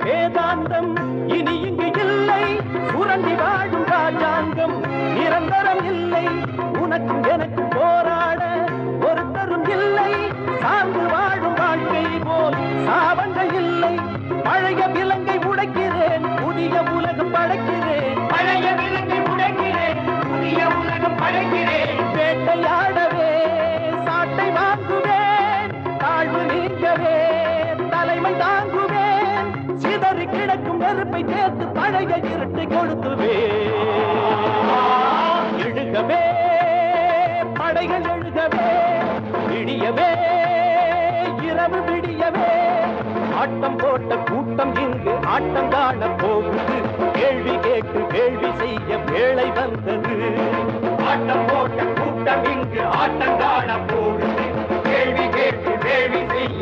வேதாந்தம் இனி இங்கு இல்லை. சுரண்டி வாழும் ராஜாங்கம் நிரந்தரம் இல்லை. உனக்கும் எனக்கு போராட ஒருத்தரும் இல்லை. சார்ந்து வாழும் வாழ்க்கை போல் சாவங்கள் இல்லை. பழைய விலங்கை உடைக்கிறேன், புதிய உலகம் படைக்கிறேன். பழைய விலங்கை உடைக்கிறேன், புதிய உலகம் படைக்கிறேன். வேட்டையாடவே சாட்டை வாங்குவேன், தாழ்வு நீங்கவே தலைமை தாங்குவேன். சிதறி கிடக்கும் நெருப்பை சேர்த்து பழைய இருட்டை கொளுத்துவேன். எழுகவே படைகள் எழுகவே, விடியவே இரவு விடியவே. ஆட்டம் போட்ட கூட்டம் இங்கு ஆட்டம் காண போகுது. கேள்வி கேட்டு கேள்வி செய்ய வேளை வந்தது. ஆட்டம் போட்ட கூட்டம் இங்கு ஆட்டம் காண போகுது. கேள்வி கேட்டு கேள்வி செய்ய